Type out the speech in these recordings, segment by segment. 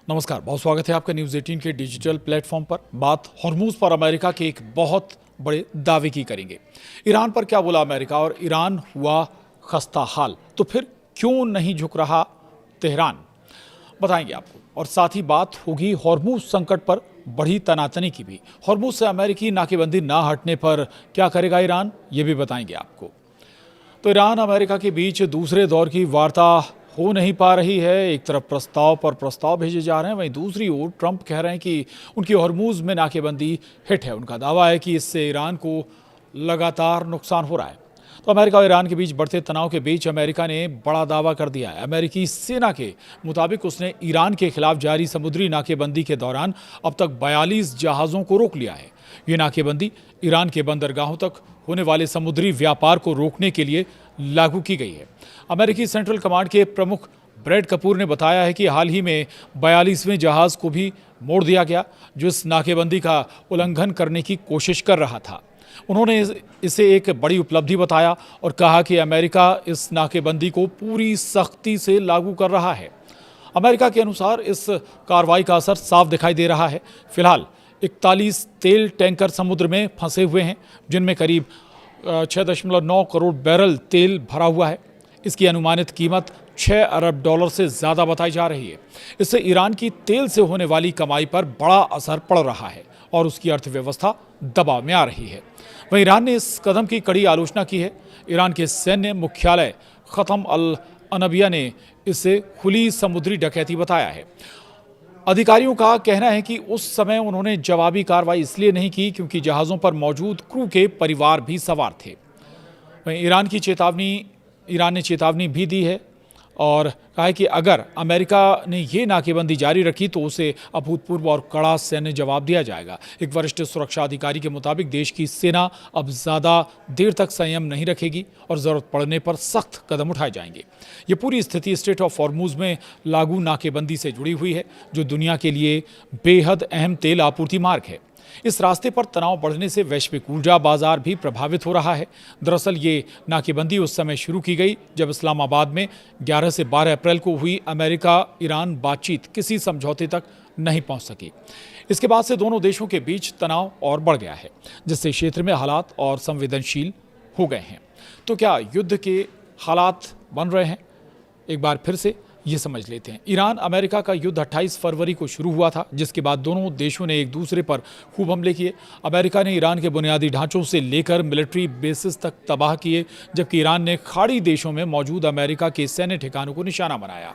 नमस्कार, बहुत स्वागत है आपका न्यूज़ 18 के डिजिटल प्लेटफॉर्म पर। बात हॉर्मूज पर अमेरिका के एक बहुत बड़े दावे की करेंगे। ईरान पर क्या बोला अमेरिका और ईरान हुआ खस्ता हाल, तो फिर क्यों नहीं झुक रहा तेहरान, बताएंगे आपको। और साथ ही बात होगी हॉर्मूज संकट पर बढ़ी तनातनी की भी। हॉर्मूज से अमेरिकी नाकेबंदी ना हटने पर क्या करेगा ईरान, ये भी बताएंगे आपको। तो ईरान अमेरिका के बीच दूसरे दौर की वार्ता हो नहीं पा रही है। एक तरफ प्रस्ताव पर प्रस्ताव भेजे जा रहे हैं, वहीं दूसरी ओर ट्रंप कह रहे हैं कि उनकी हॉर्मूज में नाकेबंदी हिट है। उनका दावा है कि इससे ईरान को लगातार नुकसान हो रहा है। तो अमेरिका और ईरान के बीच बढ़ते तनाव के बीच अमेरिका ने बड़ा दावा कर दिया है। अमेरिकी सेना के मुताबिक उसने ईरान के खिलाफ जारी समुद्री नाकेबंदी के दौरान अब तक 42 जहाज़ों को रोक लिया है। ये नाकेबंदी ईरान के बंदरगाहों तक होने वाले समुद्री व्यापार को रोकने के लिए लागू की गई है। अमेरिकी सेंट्रल कमांड के प्रमुख ब्रैड कपूर ने बताया है कि हाल ही में 42वें जहाज को भी मोड़ दिया गया, जो इस नाकेबंदी का उल्लंघन करने की कोशिश कर रहा था। उन्होंने इसे एक बड़ी उपलब्धि बताया और कहा कि अमेरिका इस नाकेबंदी को पूरी सख्ती से लागू कर रहा है। अमेरिका के अनुसार इस कार्रवाई का असर साफ दिखाई दे रहा है। फिलहाल 41 तेल टैंकर समुद्र में फंसे हुए हैं, जिनमें करीब 6.9 करोड़ बैरल तेल भरा हुआ है। इसकी अनुमानित कीमत 6 अरब डॉलर से ज़्यादा बताई जा रही है। इससे ईरान की तेल से होने वाली कमाई पर बड़ा असर पड़ रहा है और उसकी अर्थव्यवस्था दबाव में आ रही है। वहीं ईरान ने इस कदम की कड़ी आलोचना की है। ईरान के सैन्य मुख्यालय ख़त्म अल अनबिया ने इसे खुली समुद्री डकैती बताया है। अधिकारियों का कहना है कि उस समय उन्होंने जवाबी कार्रवाई इसलिए नहीं की क्योंकि जहाज़ों पर मौजूद क्रू के परिवार भी सवार थे। वहीं ईरान ने चेतावनी भी दी है और कहा है कि अगर अमेरिका ने ये नाकेबंदी जारी रखी तो उसे अभूतपूर्व और कड़ा सैन्य जवाब दिया जाएगा। एक वरिष्ठ सुरक्षा अधिकारी के मुताबिक देश की सेना अब ज़्यादा देर तक संयम नहीं रखेगी और ज़रूरत पड़ने पर सख्त कदम उठाए जाएंगे। ये पूरी स्थिति स्ट्रेट ऑफ हॉर्मूज में लागू नाकेबंदी से जुड़ी हुई है, जो दुनिया के लिए बेहद अहम तेल आपूर्ति मार्ग है। इस रास्ते पर तनाव बढ़ने से वैश्विक ऊर्जा बाजार भी प्रभावित हो रहा है। दरअसल ये नाकेबंदी उस समय शुरू की गई जब इस्लामाबाद में 11 से 12 अप्रैल को हुई अमेरिका ईरान बातचीत किसी समझौते तक नहीं पहुंच सकी। इसके बाद से दोनों देशों के बीच तनाव और बढ़ गया है, जिससे क्षेत्र में हालात और संवेदनशील हो गए हैं। तो क्या युद्ध के हालात बन रहे हैं? एक बार फिर से ये समझ लेते हैं। ईरान अमेरिका का युद्ध 28 फरवरी को शुरू हुआ था, जिसके बाद दोनों देशों ने एक दूसरे पर खूब हमले किए। अमेरिका ने ईरान के बुनियादी ढांचों से लेकर मिलिट्री बेसिस तक तबाह किए, जबकि ईरान ने खाड़ी देशों में मौजूद अमेरिका के सैन्य ठिकानों को निशाना बनाया।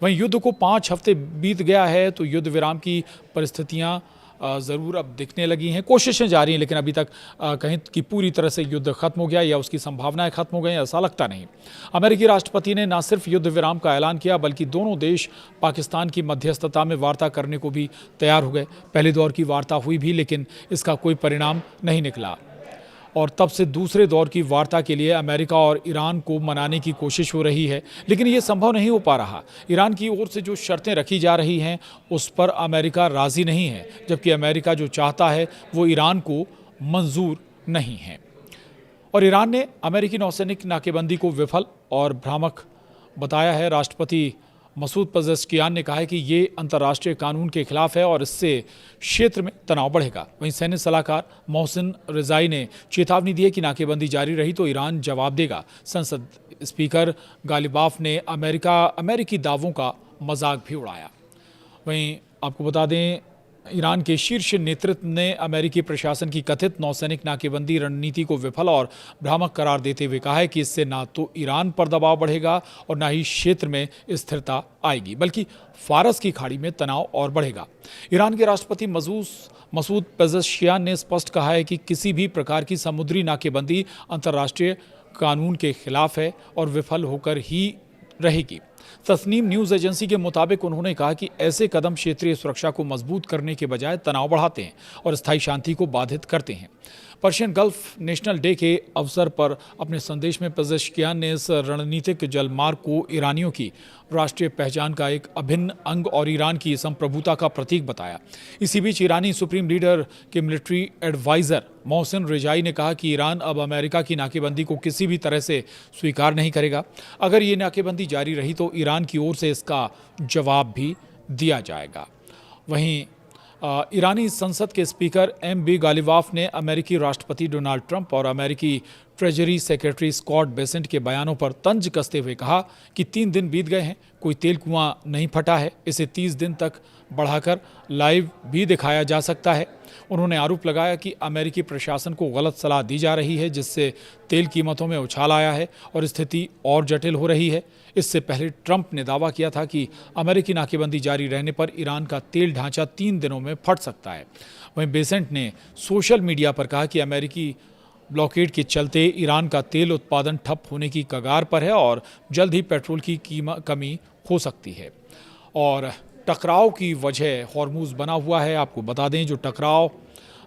वहीं युद्ध को 5 हफ्ते बीत गया है, तो युद्ध विराम की परिस्थितियाँ ज़रूर अब दिखने लगी हैं। कोशिशें जारी हैं, लेकिन अभी तक कहीं कि पूरी तरह से युद्ध खत्म हो गया या उसकी संभावनाएं खत्म हो गई, ऐसा लगता नहीं। अमेरिकी राष्ट्रपति ने न सिर्फ युद्ध विराम का ऐलान किया, बल्कि दोनों देश पाकिस्तान की मध्यस्थता में वार्ता करने को भी तैयार हो गए। पहले दौर की वार्ता हुई भी, लेकिन इसका कोई परिणाम नहीं निकला और तब से दूसरे दौर की वार्ता के लिए अमेरिका और ईरान को मनाने की कोशिश हो रही है, लेकिन ये संभव नहीं हो पा रहा। ईरान की ओर से जो शर्तें रखी जा रही हैं उस पर अमेरिका राज़ी नहीं है, जबकि अमेरिका जो चाहता है वो ईरान को मंजूर नहीं है। और ईरान ने अमेरिकी नौसैनिक नाकेबंदी को विफल और भ्रामक बताया है। राष्ट्रपति मसूद पेज़ेश्कियान ने कहा है कि ये अंतर्राष्ट्रीय कानून के खिलाफ है और इससे क्षेत्र में तनाव बढ़ेगा। वहीं सैन्य सलाहकार मोहसिन रिजाई ने चेतावनी दी है कि नाकेबंदी जारी रही तो ईरान जवाब देगा। संसद स्पीकर गालिबाफ ने अमेरिकी दावों का मजाक भी उड़ाया। वहीं आपको बता दें, ईरान के शीर्ष नेतृत्व ने अमेरिकी प्रशासन की कथित नौसैनिक नाकेबंदी रणनीति को विफल और भ्रामक करार देते हुए कहा है कि इससे ना तो ईरान पर दबाव बढ़ेगा और ना ही क्षेत्र में स्थिरता आएगी, बल्कि फारस की खाड़ी में तनाव और बढ़ेगा। ईरान के राष्ट्रपति मसूद पेज़ेश्कियान ने स्पष्ट कहा है कि किसी भी प्रकार की समुद्री नाकेबंदी अंतर्राष्ट्रीय कानून के खिलाफ है और विफल होकर ही रहेगी। तस्नीम न्यूज़ एजेंसी के मुताबिक उन्होंने कहा कि ऐसे कदम क्षेत्रीय सुरक्षा को मजबूत करने के बजाय तनाव बढ़ाते हैं और स्थायी शांति को बाधित करते हैं। पर्शियन गल्फ नेशनल डे के अवसर पर अपने संदेश में पेज़ेश्कियान ने इस रणनीतिक जलमार्ग को ईरानियों की राष्ट्रीय पहचान का एक अभिन्न अंग और ईरान की संप्रभुता का प्रतीक बताया। इसी बीच ईरानी सुप्रीम लीडर के मिलिट्री एडवाइज़र मोहसिन रिजाई ने कहा कि ईरान अब अमेरिका की नाकेबंदी को किसी भी तरह से स्वीकार नहीं करेगा। अगर ये नाकेबंदी जारी रही तो ईरान की ओर से इसका जवाब भी दिया जाएगा। वहीं ईरानी संसद के स्पीकर एम.बी. गालिबाफ ने अमेरिकी राष्ट्रपति डोनाल्ड ट्रंप और अमेरिकी ट्रेजरी सेक्रेटरी स्कॉट बेसेंट के बयानों पर तंज कसते हुए कहा कि 3 दिन बीत गए हैं, कोई तेल कुआं नहीं फटा है, इसे 30 दिन तक बढ़ाकर लाइव भी दिखाया जा सकता है। उन्होंने आरोप लगाया कि अमेरिकी प्रशासन को गलत सलाह दी जा रही है, जिससे तेल कीमतों में उछाल आया है और स्थिति और जटिल हो रही है। इससे पहले ट्रंप ने दावा किया था कि अमेरिकी नाकेबंदी जारी रहने पर ईरान का तेल ढांचा 3 दिनों में फट सकता है। वहीं बेसेंट ने सोशल मीडिया पर कहा कि अमेरिकी ब्लॉकेड के चलते ईरान का तेल उत्पादन ठप होने की कगार पर है और जल्द ही पेट्रोल की कमी हो सकती है। और टकराव की वजह हॉर्मूज बना हुआ है। आपको बता दें, जो टकराव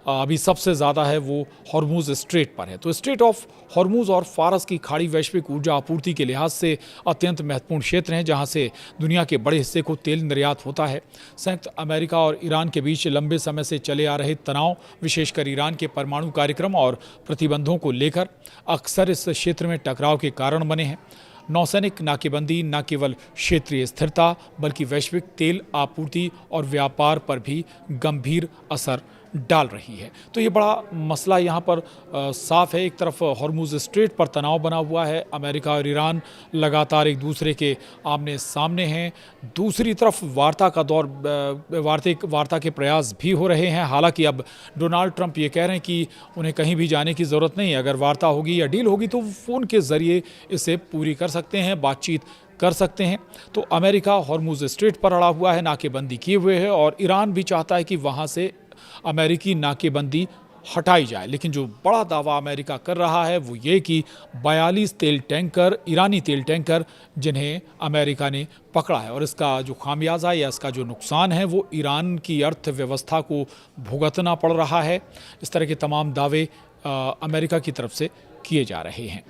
अभी सबसे ज़्यादा है वो हॉर्मूज स्ट्रेट पर है। तो स्ट्रेट ऑफ हॉर्मूज और फारस की खाड़ी वैश्विक ऊर्जा आपूर्ति के लिहाज से अत्यंत महत्वपूर्ण क्षेत्र हैं, जहां से दुनिया के बड़े हिस्से को तेल निर्यात होता है। संयुक्त अमेरिका और ईरान के बीच लंबे समय से चले आ रहे तनाव, विशेषकर ईरान के परमाणु कार्यक्रम और प्रतिबंधों को लेकर, अक्सर इस क्षेत्र में टकराव के कारण बने हैं। नौसैनिक नाकेबंदी न केवल क्षेत्रीय स्थिरता बल्कि वैश्विक तेल आपूर्ति और व्यापार पर भी गंभीर असर डाल रही है। तो ये बड़ा मसला यहाँ पर साफ है। एक तरफ हॉर्मूज स्ट्रेट पर तनाव बना हुआ है, अमेरिका और ईरान लगातार एक दूसरे के आमने सामने हैं। दूसरी तरफ वार्ता के प्रयास भी हो रहे हैं। हालांकि अब डोनाल्ड ट्रंप ये कह रहे हैं कि उन्हें कहीं भी जाने की ज़रूरत नहीं है। अगर वार्ता होगी या डील होगी तो फ़ोन के ज़रिए इसे पूरी कर सकते हैं, बातचीत कर सकते हैं। तो अमेरिका हॉर्मूज स्ट्रेट पर अड़ा हुआ है, नाकेबंदी किए हुए है, और ईरान भी चाहता है कि वहाँ से अमेरिकी नाकेबंदी हटाई जाए। लेकिन जो बड़ा दावा अमेरिका कर रहा है वो ये कि 42 तेल टैंकर, ईरानी तेल टैंकर, जिन्हें अमेरिका ने पकड़ा है, और इसका जो खामियाजा या इसका जो नुकसान है वो ईरान की अर्थव्यवस्था को भुगतना पड़ रहा है। इस तरह के तमाम दावे अमेरिका की तरफ से किए जा रहे हैं।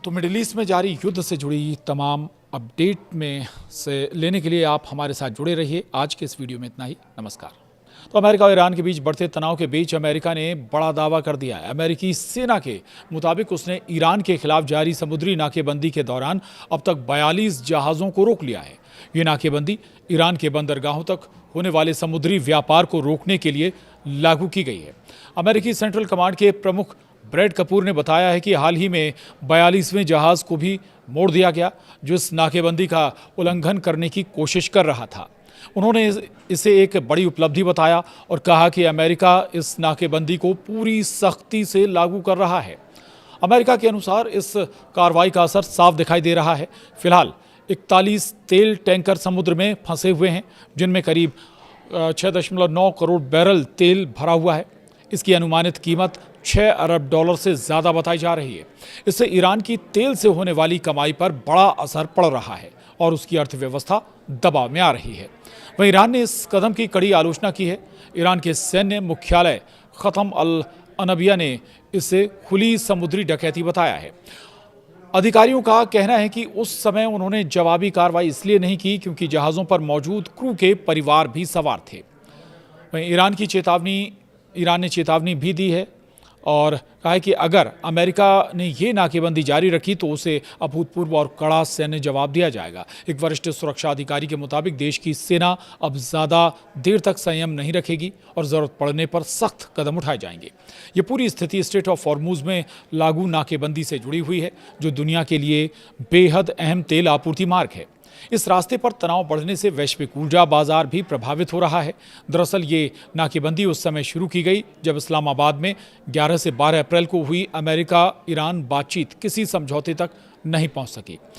तो मिडिल ईस्ट में जारी युद्ध से जुड़ी तमाम अपडेट में से लेने के लिए आप हमारे साथ जुड़े रहिए। आज के इस वीडियो में इतना ही। नमस्कार। तो अमेरिका और ईरान के बीच बढ़ते तनाव के बीच अमेरिका ने बड़ा दावा कर दिया है। अमेरिकी सेना के मुताबिक उसने ईरान के खिलाफ जारी समुद्री नाकेबंदी के दौरान अब तक 42 जहाज़ों को रोक लिया है। ये नाकेबंदी ईरान के बंदरगाहों तक होने वाले समुद्री व्यापार को रोकने के लिए लागू की गई है। अमेरिकी सेंट्रल कमांड के प्रमुख ब्रैड कपूर ने बताया है कि हाल ही में 42वें जहाज़ को भी मोड़ दिया गया, जो इस नाकेबंदी का उल्लंघन करने की कोशिश कर रहा था। उन्होंने इसे एक बड़ी उपलब्धि बताया और कहा कि अमेरिका इस नाकेबंदी को पूरी सख्ती से लागू कर रहा है। अमेरिका के अनुसार इस कार्रवाई का असर साफ दिखाई दे रहा है। फिलहाल 41 तेल टैंकर समुद्र में फंसे हुए हैं, जिनमें करीब 6.9 करोड़ बैरल तेल भरा हुआ है। इसकी अनुमानित कीमत $6 अरब से ज़्यादा बताई जा रही है। इससे ईरान की तेल से होने वाली कमाई पर बड़ा असर पड़ रहा है और उसकी अर्थव्यवस्था दबाव में आ रही है। वहीं ईरान ने इस कदम की कड़ी आलोचना की है। ईरान के सैन्य मुख्यालय ख़त्म अल अनबिया ने इसे खुली समुद्री डकैती बताया है। अधिकारियों का कहना है कि उस समय उन्होंने जवाबी कार्रवाई इसलिए नहीं की क्योंकि जहाज़ों पर मौजूद क्रू के परिवार भी सवार थे। वहीं ईरान ने चेतावनी भी दी है और कहा है कि अगर अमेरिका ने ये नाकेबंदी जारी रखी तो उसे अभूतपूर्व और कड़ा सैन्य जवाब दिया जाएगा। एक वरिष्ठ सुरक्षा अधिकारी के मुताबिक देश की सेना अब ज़्यादा देर तक संयम नहीं रखेगी और ज़रूरत पड़ने पर सख्त कदम उठाए जाएंगे। ये पूरी स्थिति स्ट्रेट ऑफ हॉर्मूज में लागू नाकेबंदी से जुड़ी हुई है, जो दुनिया के लिए बेहद अहम तेल आपूर्ति मार्ग है। इस रास्ते पर तनाव बढ़ने से वैश्विक ऊर्जा बाजार भी प्रभावित हो रहा है। दरअसल ये नाकेबंदी उस समय शुरू की गई जब इस्लामाबाद में 11 से 12 अप्रैल को हुई अमेरिका ईरान बातचीत किसी समझौते तक नहीं पहुंच सकी।